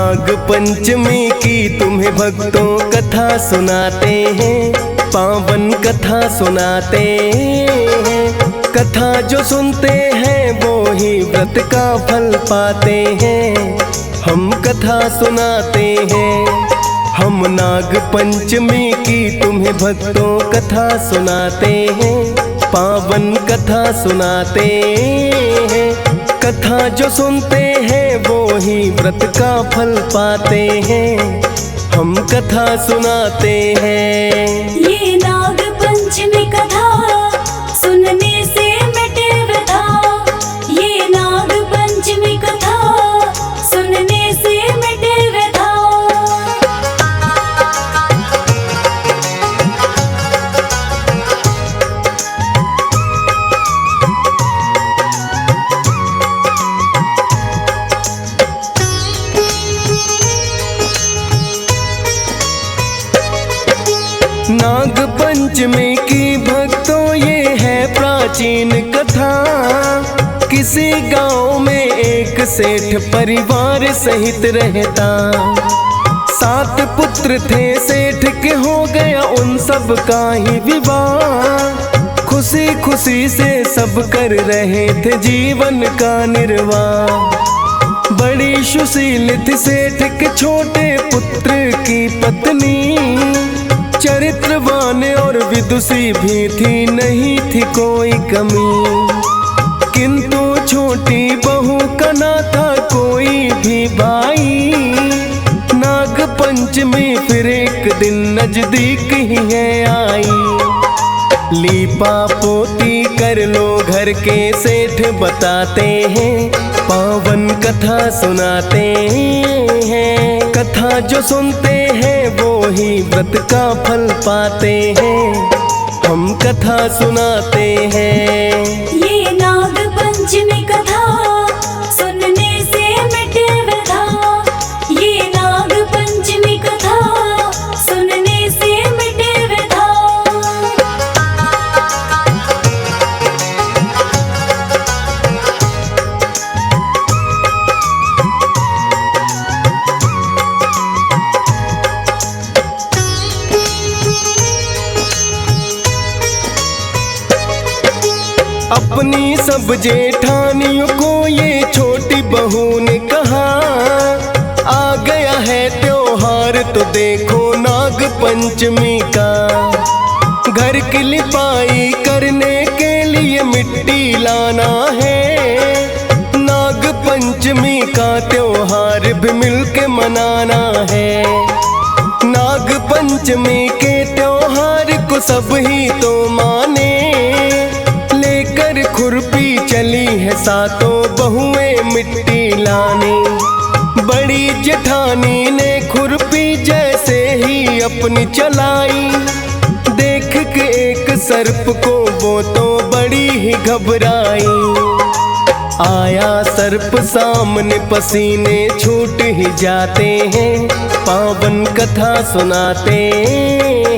नाग पंचमी की तुम्हें भक्तों कथा सुनाते हैं, पावन कथा सुनाते हैं। कथा जो सुनते हैं वो ही व्रत का फल पाते हैं। हम कथा सुनाते हैं, हम नाग पंचमी की तुम्हें भक्तों कथा सुनाते हैं, पावन कथा सुनाते हैं। कथा जो सुनते हैं वो ही व्रत का फल पाते हैं। हम कथा सुनाते हैं। ये नाग पंचमी कथा सुनने से मिटे व्यथा। ये नाग पंचमी कथा सुनने से मिटे व्यथा। नाग पंचमी की भक्तों ये है प्राचीन कथा। किसी गांव में एक सेठ परिवार सहित रहता। 7 पुत्र थे सेठ के, हो गया उन सब का ही विवाह। खुशी खुशी से सब कर रहे थे जीवन का निर्वाह। बड़ी सुशील थी सेठ के छोटे पुत्र की पत्नी। चरित्रवान और विदुषी भी थी, नहीं थी कोई कमी। किंतु छोटी बहू का ना था कोई भी भाई। नाग पंचमी फिर एक दिन नजदीक ही है आई। लीपा पोती कर लो घर के सेठ बताते हैं, पावन कथा सुनाते हैं। कथा जो सुनते हैं वो ही व्रत का फल पाते हैं। हम कथा सुनाते हैं। ये नाग पंचमी कथा सुनने से मिटे व्यथा। ये नाग पंचमी कथा सुनने से मिटे व्यथा। अपनी सब जेठानियों को ये छोटी बहू ने कहा, आ गया है त्योहार तो देखो नाग पंचमी का। घर की लिपाई करने के लिए मिट्टी लाना है। नाग पंचमी का त्योहार भी मिलके मनाना है। नाग पंचमी के त्योहार को सब ही तो माने। खुरपी चली है 7 बहुएं मिट्टी लाने। बड़ी जेठानी ने खुरपी जैसे ही अपनी चलाई। देख के एक सर्प को वो तो बड़ी ही घबराई। आया सर्प सामने, पसीने छूट ही जाते हैं। पावन कथा सुनाते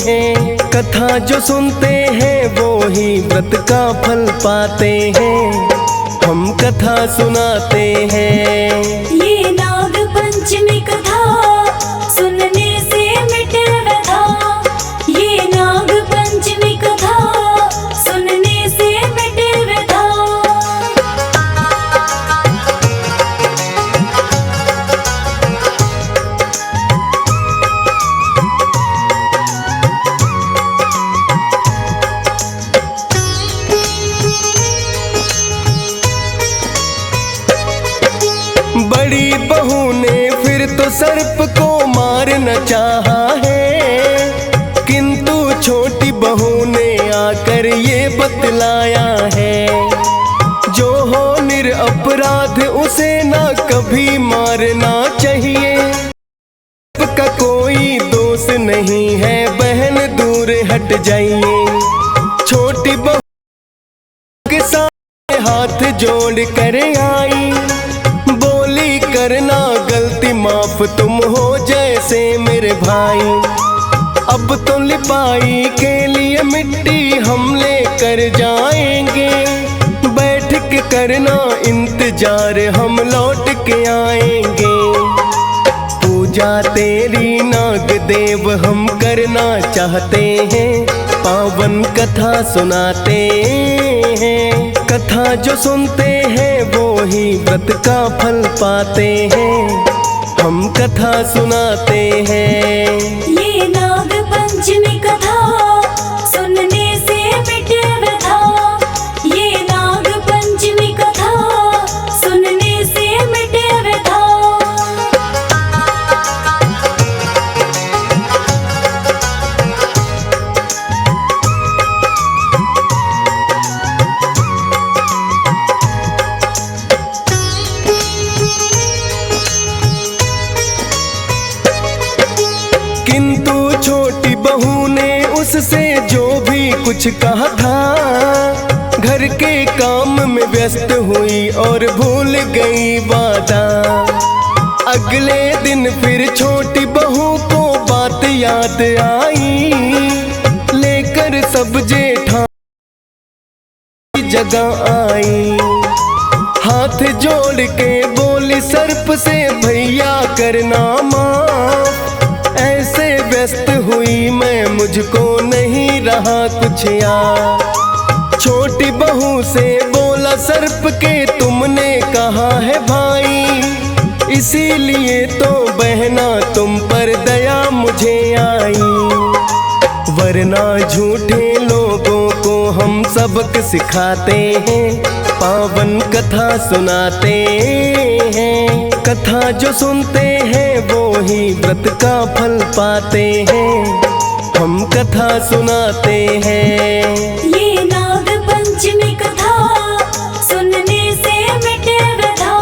हैं। कथा जो सुनते हैं वो ही व्रत का फल पाते हैं। हम कथा सुनाते हैं। ये नाग पंचमी कथा सुनने से मिटे व्यथा। ये नाग पंचमी कथा सुनने से मिटे व्यथा। बड़ी बहू ने फिर तो सर्प को मारना चाहा है। किंतु छोटी बहू ने आकर ये बतलाया है, जो हो निरपराध उसे ना कभी मारना चाहिए। सर्प का कोई दोष नहीं है, बहन दूर हट जाइए। छोटी बहू के साथ हाथ जोड़ कर आई, करना गलती माफ तुम हो जैसे मेरे भाई। अब तो लिपाई के लिए मिट्टी हम लेकर जाएंगे। बैठ के करना इंतजार, हम लौट के आएंगे। पूजा तेरी नाग देव हम करना चाहते हैं, पावन कथा सुनाते हैं। कथा जो सुनते हैं वो ही व्रत का फल पाते हैं, हम कथा सुनाते हैं। ये नाग पंचमी कथा सुनने से मिटे व्यथा, ये नाग पंचमी कथा सुनने से मिटे व्यथा। किंतु छोटी बहू ने उससे जो भी कुछ कहा था, घर के काम में व्यस्त हुई और भूल गई वादा। अगले दिन फिर छोटी बहू को बात याद आई, लेकर सब जेठा जगह आई। हाथ जोड़ के बोली सर्प से भैया करना माफ, ऐसे व्यस्त हुई मैं मुझको नहीं रहा कुछ याद। छोटी बहू से बोला सर्प के तुमने कहा है भाई, इसीलिए तो बहना तुम पर दया मुझे आई। वरना झूठे लोगों को हम सबक सिखाते हैं, पावन कथा सुनाते हैं। कथा जो सुनते हैं वो ही व्रत का फल पाते हैं, हम कथा सुनाते हैं। ये नाग पंचमी कथा सुनने से मिटे व्यथा,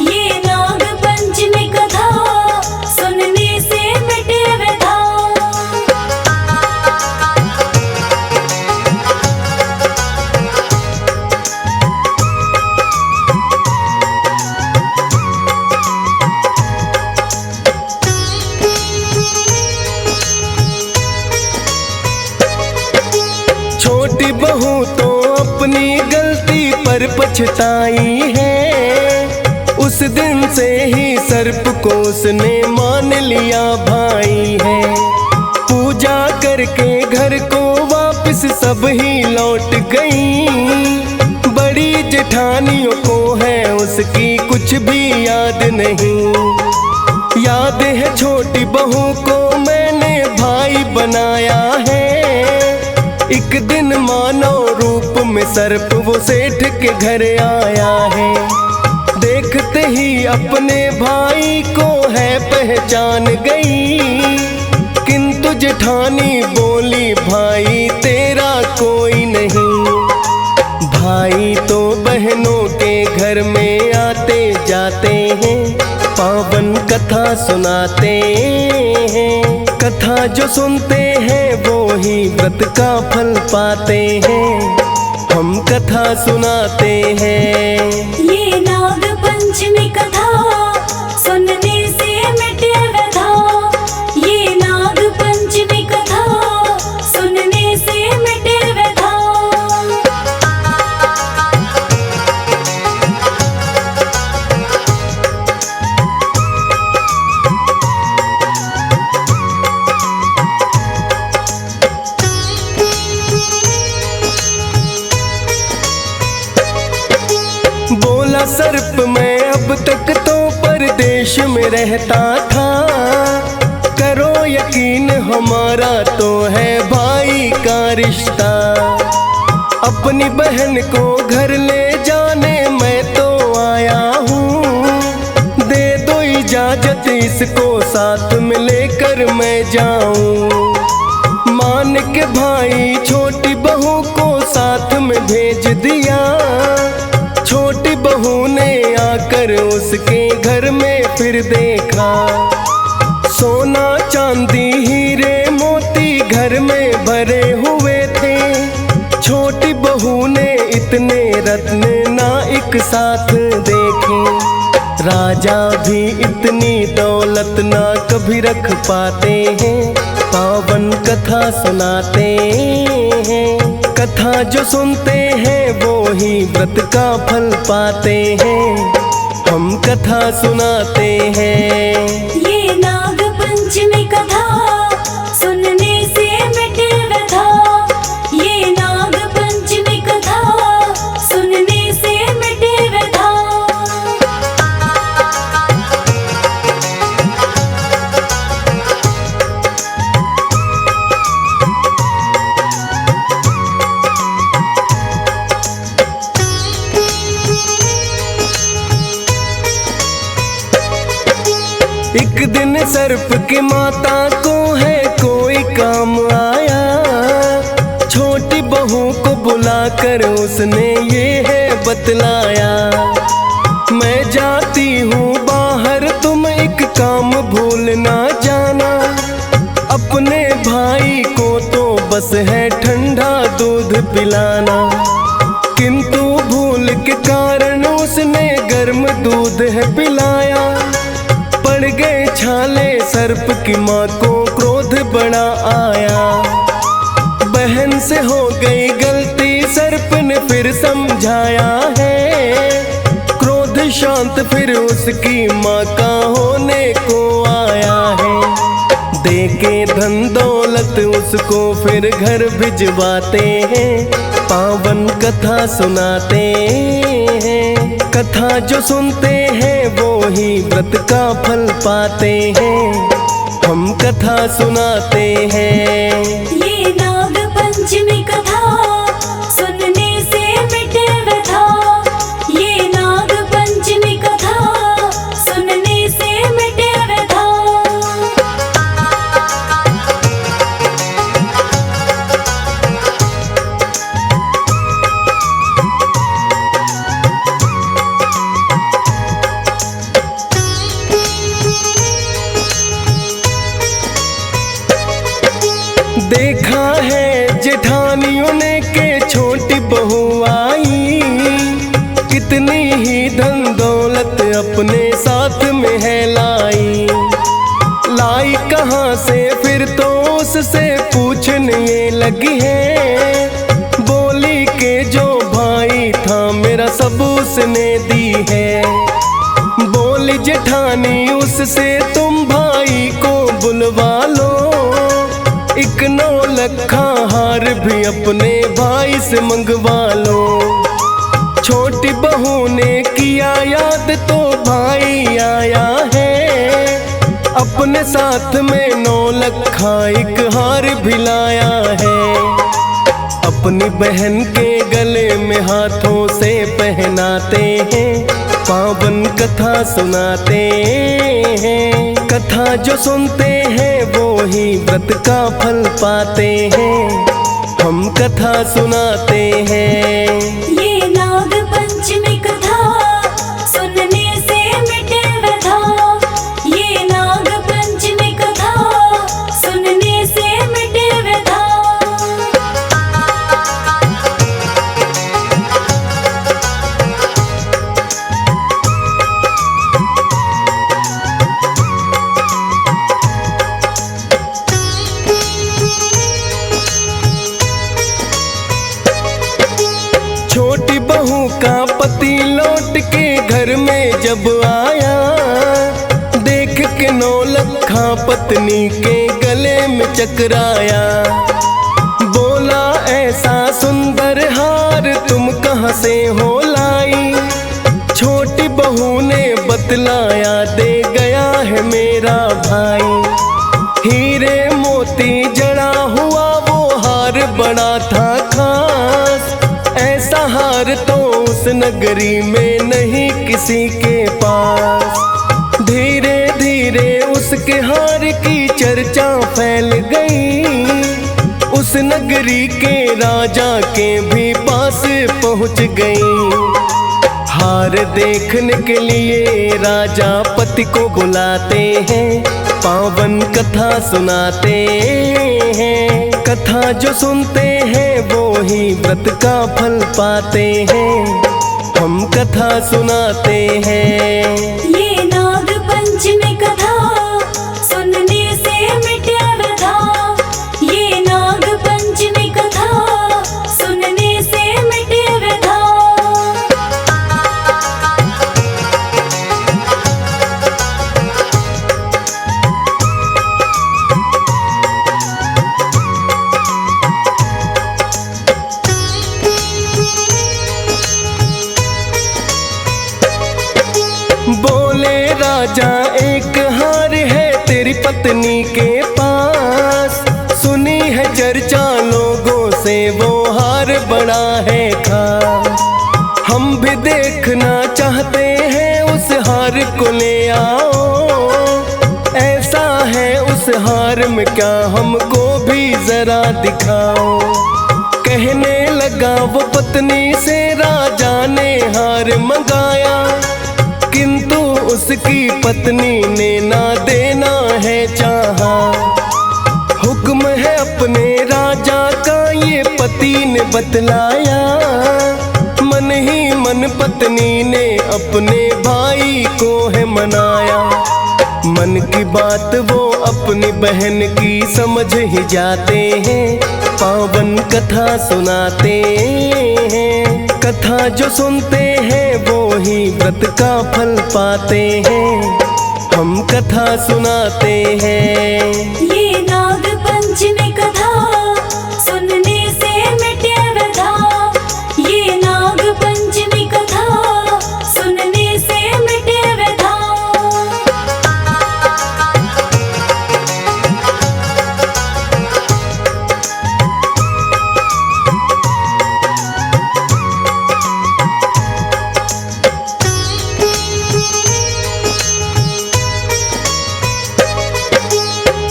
ये नाग पंचमी कथा सुनने से मिटे व्यथा। छोटी बहू तो अपनी गलती पर पछताई है, उस दिन से ही सर्प को उसने मान लिया भाई है। पूजा करके घर को वापस सब ही लौट गई, बड़ी जेठानियों को है उसकी कुछ भी याद नहीं। याद है छोटी बहू को मैंने भाई बनाया है, एक दिन मानव रूप में सर्प वो सेठ के घर आया है। देखते ही अपने भाई को है पहचान गई, किंतु जेठानी बोली भाई तेरा कोई नहीं। भाई तो बहनों के घर में आते जाते हैं, पावन कथा सुनाते हैं। कथा जो सुनते हैं वो ही व्रत का फल पाते हैं, हम कथा सुनाते हैं। ये नाग पंचमी कथा सुनने से मिटे व्यथा, ये नाग पंचमी कथा सुनने से मिटे व्यथा। बोला सर्प मैं अब तक तो परदेश में रहता था, करो यकीन हमारा तो है भाई का रिश्ता। अपनी बहन को घर ले जाने मैं तो आया हूँ, दे दो इजाजत इसको साथ में लेकर मैं जाऊँ। मान के भाई छोटी बहू को साथ में भेज दिया, छोटी बहू ने आकर उसके घर में फिर देखा। सोना चांदी हीरे मोती घर में भरे हुए थे, छोटी बहू ने इतने रत्न ना एक साथ देखे। राजा भी इतनी दौलत ना कभी रख पाते हैं, पावन कथा सुनाते हैं। कथा जो सुनते हैं वो ही व्रत का फल पाते हैं, हम कथा सुनाते हैं। ये नाग पंचमी कथा सुनने से मिटे व्यथा। ये नाग पंचमी कथा सुनने से मिटे व्यथा। एक दिन सर्प की माता को है कोई काम आया, छोटी बहू को बुलाकर उसने ये है बतलाया। मैं जाती हूँ बाहर, तुम एक काम भूल ना जाना। अपने भाई को तो बस है ठंडा दूध पिलाना, किंतु भूल के कारण उसने गर्म दूध है पिलाया। पड़ गए छाले सर्प की माँ को क्रोध बड़ा आया। बहन से हो गई गलती, सर्प ने फिर समझाया है। क्रोध शांत फिर उसकी माँ का होने को आया है। देके धन दौलत उसको फिर घर भिजवाते हैं, पावन कथा सुनाते हैं। कथा जो सुनते हैं वो ही व्रत का फल पाते हैं। हम कथा सुनाते हैं। ये नाग पंचमी कथा सुनने से मिटे व्यथा। ये नाग पंचमी कथा सुनने से मिटे व्यथा। देखा है जेठानियों ने के छोटी बहू आई, कितनी ही धन दौलत अपने साथ में है लाई। लाई कहाँ से फिर तो उससे पूछने लगी है। बोली के जो भाई था मेरा सब उसने दी है। बोली जेठानी उससे तुम भाई को बुलवा लो, एक 9 लखा हार भी अपने भाई से मंगवा लो। छोटी बहू ने किया याद तो भाई आया है, अपने साथ में 9 लखा एक हार भी लाया है। अपनी बहन के गले में हाथों से पहनाते हैं, पावन कथा सुनाते हैं। कथा जो सुनते हैं वो ही व्रत का फल पाते हैं। हम कथा सुनाते हैं। ये नाग पंचमी कथा सुनने से मिटे व्यथा। ये नाग पंचमी कथा सुनने से मिटे व्यथा। छोटी बहू का पति लौट के घर में जब आया, देख के 9 लखा पत्नी के गले में चकराया। बोला ऐसा सुंदर हार तुम कहाँ से हो लाई। छोटी बहू ने बतलाया दे गया है मेरा भाई। हीरे मोती जड़ा हुआ वो हार बड़ा था खास। ऐसा हार तो उस नगरी में नहीं किसी के पास। धीरे धीरे उसके हार की चर्चा फैल गई, उस नगरी के राजा के भी पास पहुंच गई। हार देखने के लिए राजा पति को बुलाते हैं, पावन कथा सुनाते हैं। कथा जो सुनते हैं वो ही व्रत का फल पाते हैं। हम कथा सुनाते हैं। ये नाग पंचमी कथा सुनने से मिटे व्यथा। ये नाग पंचमी कथा सुनने से मिटे व्यथा। राजा एक हार है तेरी पत्नी के पास। सुनी है चर्चा लोगों से वो हार बड़ा है खास। हम भी देखना चाहते हैं उस हार को ले आओ। ऐसा है उस हार में क्या हमको भी जरा दिखाओ। कहने लगा वो पत्नी से राजा ने हार मंगाया, किंतु उसकी पत्नी ने ना देना है चाहा। हुक्म है अपने राजा का ये पति ने बतलाया। मन ही मन पत्नी ने अपने भाई को है मनाया। मन की बात वो अपनी बहन की समझ ही जाते हैं। पावन कथा सुनाते हैं। कथा जो सुनते हैं वो ही व्रत का फल पाते हैं। हम कथा सुनाते हैं। ये नाग पंचमी कथा सुनने से मिटे व्यथा। ये नाग पंचमी कथा सुनने से मिटे व्यथा।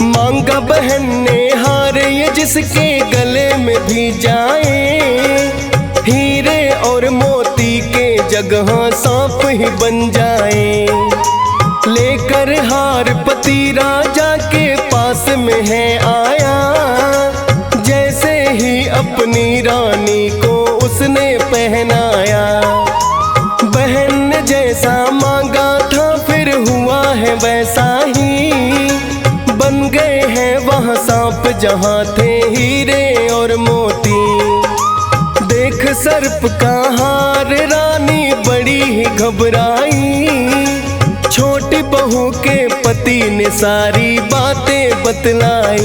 मांगा बहन ने हार ये जिसके गले में भी जाए। हीरे और मोती के जगह सांप ही बन जाए। लेकर हार पति राजा के पास में है आया। जैसे ही अपनी रानी को उसने पहनाया। बहन ने जैसा मांगा था फिर हुआ है वैसा ही। बन गए हैं वहाँ सांप जहाँ थे हीरे और मोती। देख सर्प का हार रानी बड़ी ही घबराई। छोटी बहू के पति ने सारी बातें बतलाई।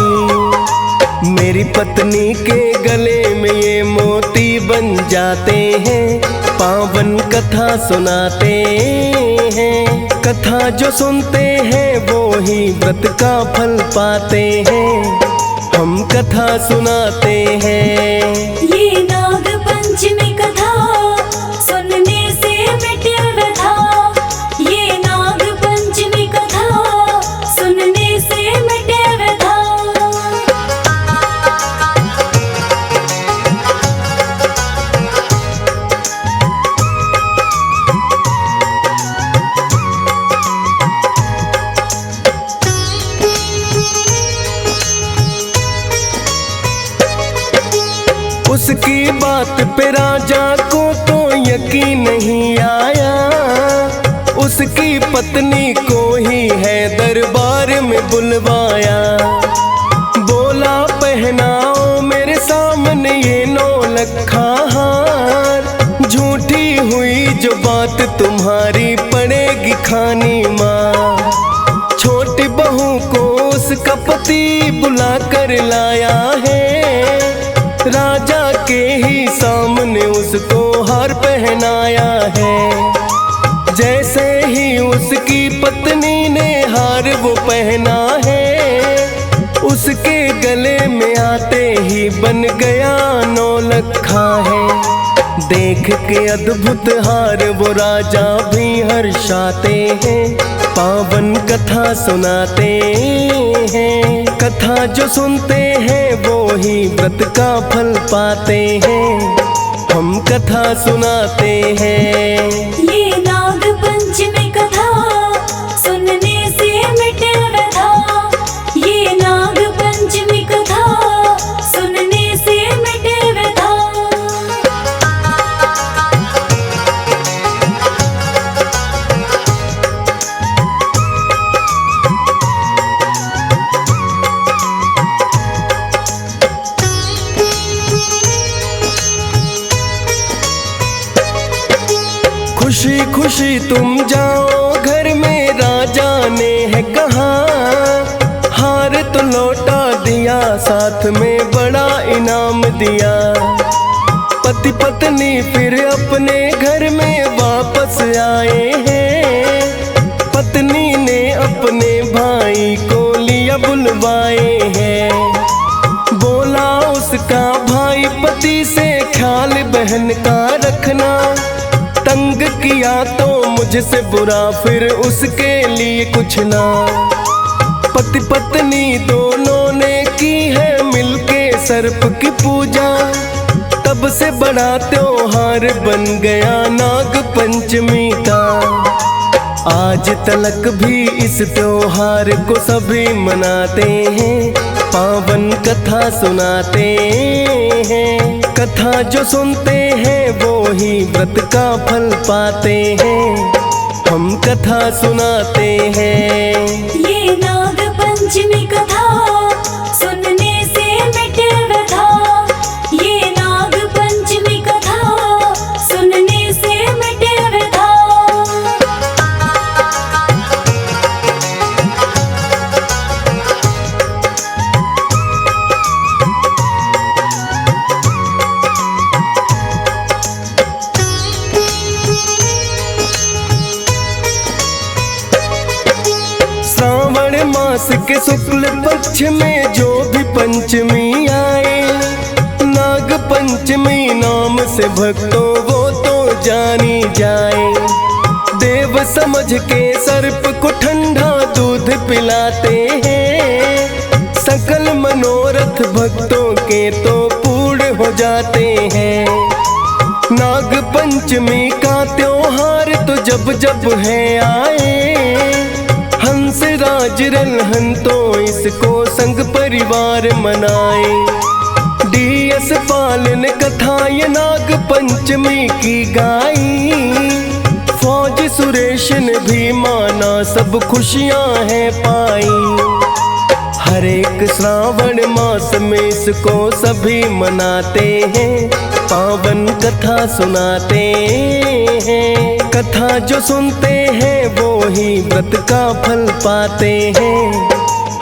मेरी पत्नी के गले में ये मोती बन जाते हैं। पावन कथा सुनाते हैं। कथा जो सुनते हैं वो ही व्रत का फल पाते हैं। हम कथा सुनाते हैं। ये नाग पंचमी कथा सुनने से मिटे व्यथा। ये नाग पंचमी कथा सुनने से मिटे व्यथा। उसकी बात पे राजा को तो यकीन नहीं आया। उसकी पत्नी को ही है दरबार में बुलवाया। बोला पहनाओ मेरे सामने ये 9 लखा हार। झूठी हुई जो बात तुम्हारी पड़ेगी खानी माँ। छोटी बहू को उसका पति बुला कर लाया है। राजा के ही सामने उसको हार पहनाया है। जैसे ही उसकी पत्नी ने हार वो पहना है। उसके गले में आते ही बन गया 9 लखा है। देख के अद्भुत हार वो राजा भी हर्षाते हैं। पावन कथा सुनाते हैं। कथा जो सुनते हैं वो ही व्रत का फल पाते हैं। हम कथा सुनाते हैं। ये नाग पंचमी कथा सुनने से मिटे व्यथा। ये नाग पंचमी कथा सुनने से मिटे व्यथा। खुशी खुशी तुम जाओ घर में राजा ने है कहा। हार तो लौटा दिया साथ में बड़ा इनाम दिया। पति पत्नी फिर अपने घर में वापस आए हैं। पत्नी बहन का रखना, तंग किया तो मुझसे बुरा फिर उसके लिए कुछ ना। पति पत्नी दोनों ने की है मिलके सर्प की पूजा, तब से बड़ा त्योहार बन गया नाग पंचमी का। आज तलक भी इस त्योहार को सभी मनाते हैं, पावन कथा सुनाते हैं। कथा जो सुनते हैं वो ही व्रत का फल पाते हैं, हम कथा सुनाते हैं। ये नाग पंचमी कथा सुनने से मिटे व्यथा, ये नाग पंचमी कथा सुनने से मिटे व्यथा। श्रावण मास के शुक्ल पक्ष में जो भी पंचमी आए, नाग पंचमी नाम से भक्तों वो तो जानी जाए। देव समझ के सर्प को ठंडा दूध पिलाते हैं, सकल मनोरथ भक्तों के तो पूर्ण हो जाते हैं। नाग पंचमी का त्योहार तो जब जब है आए, हंस राज रल्हन तो इसको संग परिवार मनाए। डीएस पाल ने कथा ये नाग पंचमी की गाई, फौज सुरेश ने भी माना सब खुशियां हैं पाई। हर एक श्रावण मास में इसको सभी मनाते हैं, पावन कथा सुनाते हैं। कथा जो सुनते हैं वो ही व्रत का फल पाते हैं,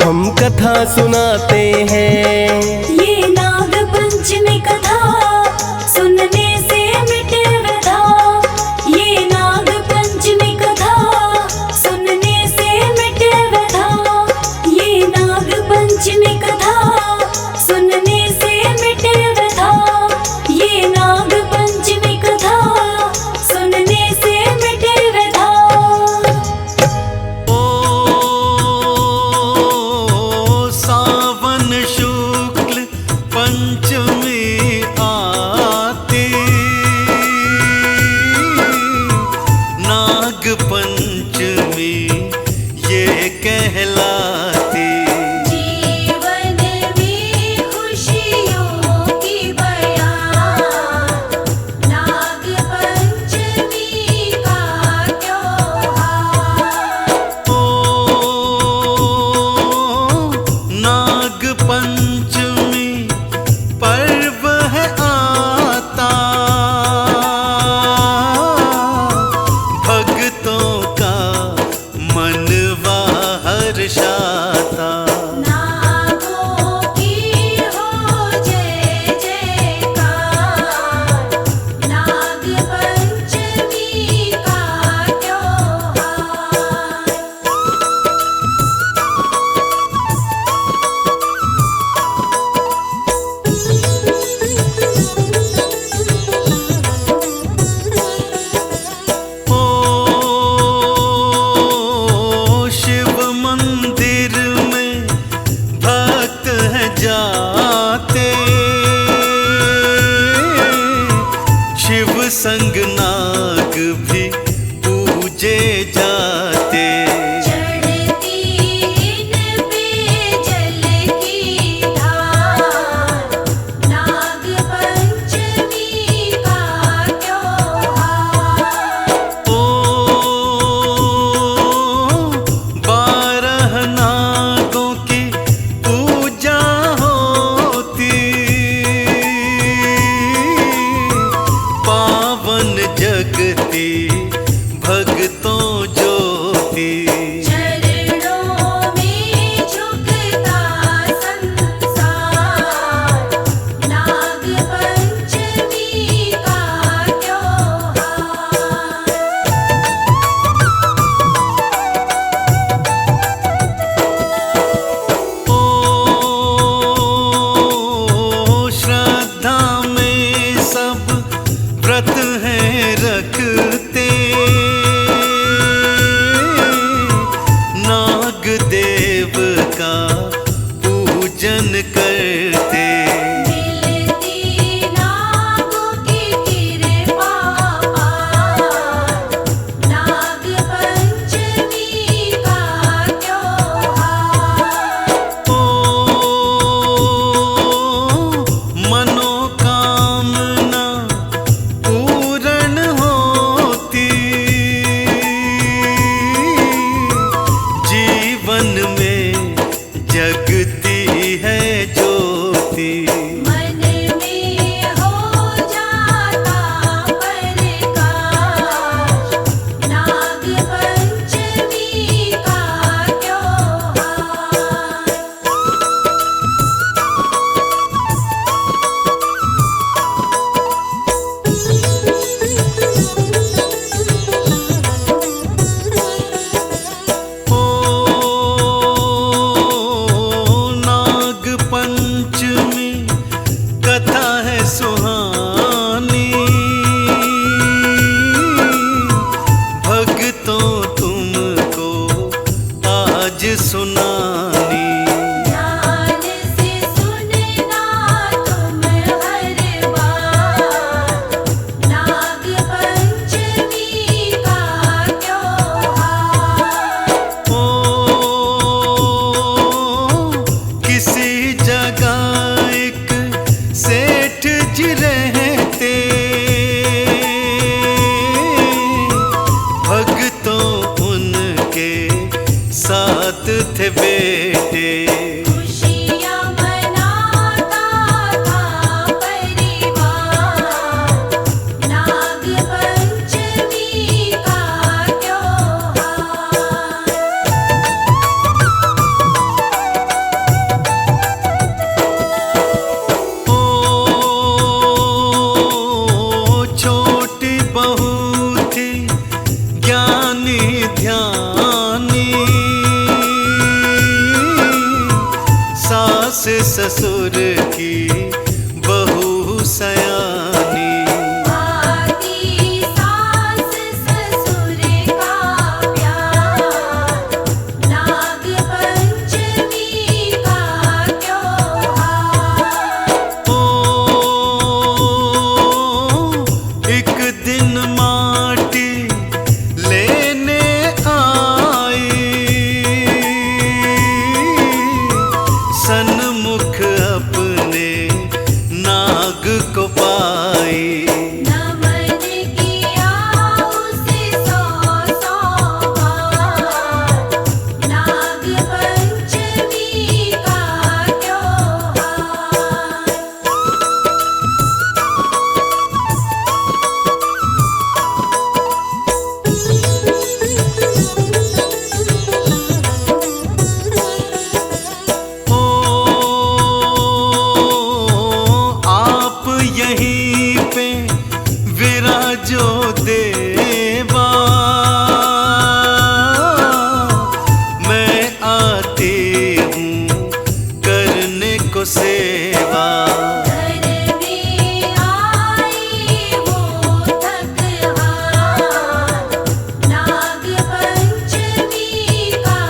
हम कथा सुनाते हैं। ये नाग पंचमी कथा सुनने से मिटे व्यथा, ये नाग पंचमी कथा सुनने से मिटे व्यथा, ये नाग पंचमी कथा सुनने से मिटे व्यथा, ये नाग पंचमी कथा सुनने से मिटे व्यथा। सावन शुक्ल पंचमी आती, नाग पंचमी ये कहलाती। जीवन में खुशियों की बयान, नाग पंचमी का त्योहार। नाग पंचमी पर्व है आता, भक्तों का मनवा हर्षाता। नागों की हो जय जयकार, नाग पंचमी का त्योहार। शिव मंदिर में भक्त हैं जाते, शिव संग नाग भी पूजे जाते। चढ़ती इन पे जल की धार, नाग पंचमी का त्योहार। 12 नागों की पूजा होती, पावन जगती भक्तों ज्योति। चरणों में झुकता संसार, नाग पंचमी का त्योहार। श्रद्धा में सब थकते नाग देव का पूजन करते। मिलती नागों की कृपा पार, नाग पंचमी का त्योहार। ओ मनोकामना पूर्ण होती, जीवन में जगती है ज्योति। मन में हो जाता प्रकाश, नाग पंचमी का त्योहार। ओ नाग पंचमी कथा है सुहानी, भक्तों तुमको आज सुनानी। ध्यान से सुनना तुम हर बार, नाग पंचमी का त्योहार। ओ किसी जगह एक सेठ जी रहते, भक्तों उनके साथ थे बेटे। खुशियाँ मनाता था परिवार, नाग पंचमी का त्योहार। ओ छोटी बहू थी ज्ञानी ध्यानी, सास ससुर की बहू सयानी। आती सास ससुर का प्यार, नाग पंचमी का त्योहार। ओ एक दिन माटी लेने आई, सन्मुख अपने नाग को पाई। नमन किया उसे 100 बार, नाग पंचमी का त्योहार। ओ आप यहीं पे विराजो देवा, मैं आती हूँ करने को सेवा। घर में आई हो थकहार, नाग पंचमी का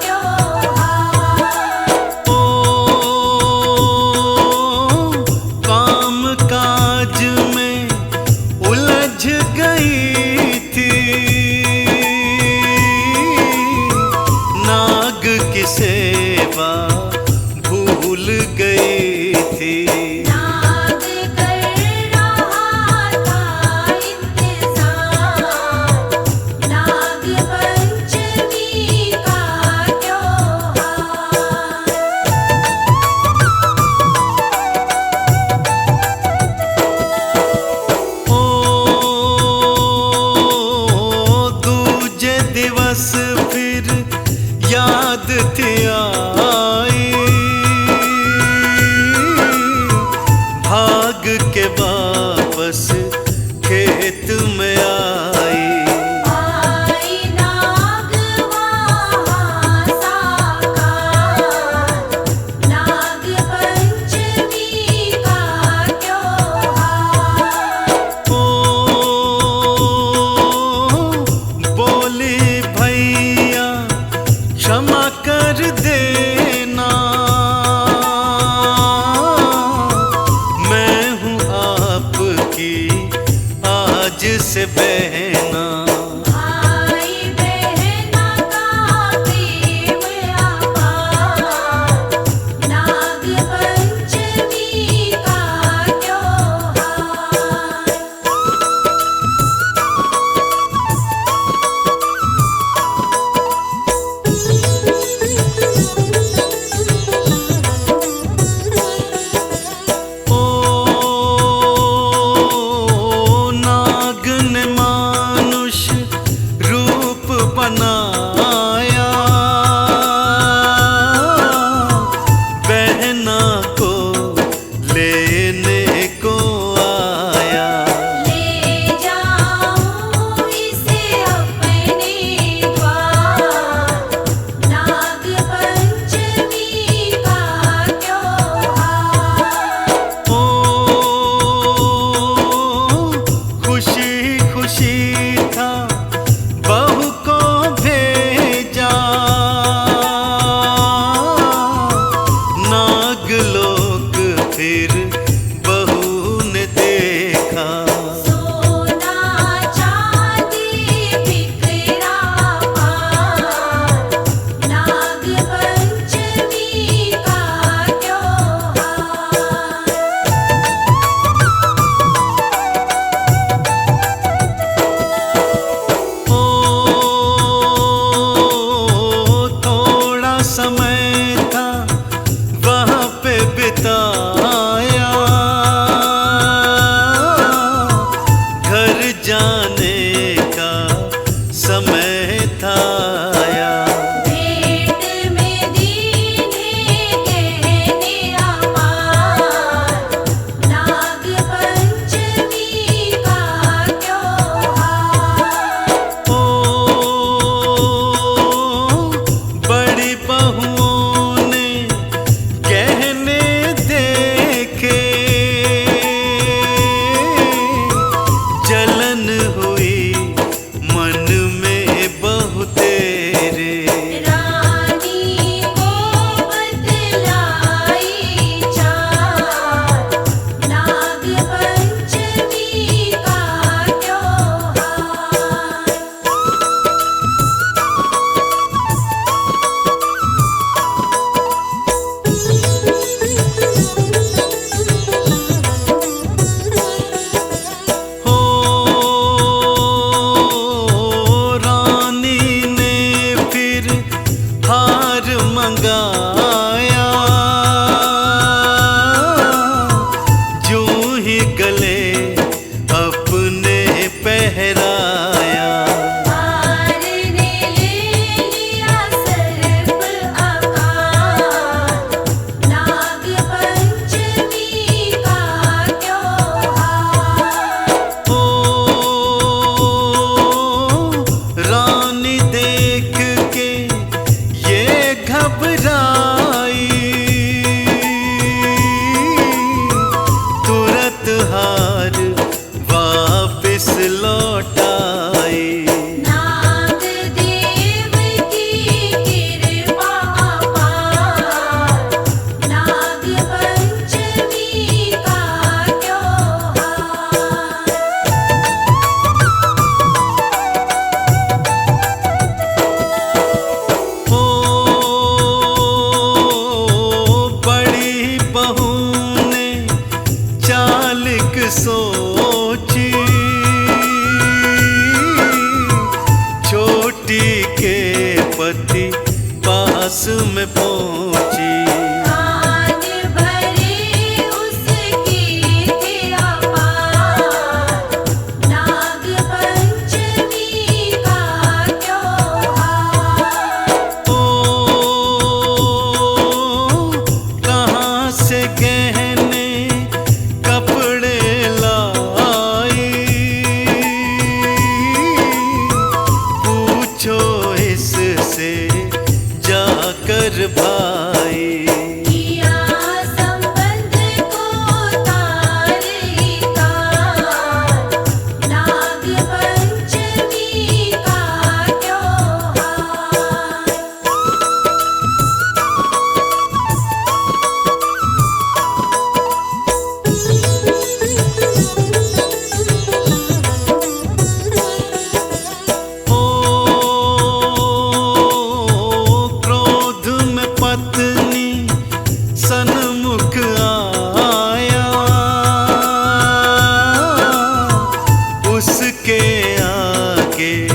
त्योहार। ओ काम काज में उलझ गई थी, नाग की सेवा भूल गई थी। नाग कर रहा था इंतजार, नाग पंचमी का त्योहार। ओ दूजे दिवस फिर याद थी आई, भाग के वापस खेत में आई। आई नाग वहाँ साकार, नाग पंचमी का त्योहार। ओ बहना। भाई बहना का प्रेम अपार, नाग पंचमी का त्योहार। ओ नाग ने मानुष रूप बनाया, बहना को लेने को आया। ले जाऊं इसे अपने द्वार, नाग पंचमी का त्योहार। ओ खुशी खुशी था बहू को भेजा, नाग लोग फिर बहू ने देखा। सोना चांदी बिखरा पार, नाग पंचमी का त्योहार। ओ थोड़ा समय था वहाँ पे बिताया, घर जाने का समय था आया। भेंट में दीने गहने अपार, नाग पंचमी का त्योहार। ओ बड़ी बहुओं ने गहने देखे, जलन हुई मन में बहु तेरे। रानी को बतलाई चार, नाग पंचमी का त्योहार। हो रानी ने फिर हार मंगाया, यूं ही गले अपने पहराया। हार ने ले लिया सर्प आकार, नाग पंचमी का त्योहार। ओ रानी देख के ये घबराई, तुरंत हार वापस लौटाई। नाग देव की कृपा अपार, नाग पंचमी का त्योहार। ओ बड़ी बहू ने चालिक सोची, छोटी के पति पास में पहुंची। कान भरे उसके थे अपार, नाग पंचमी का त्योहार। ओ कहाँ से गहने कपड़े लाई, पूछो इससे जाकर भाई। के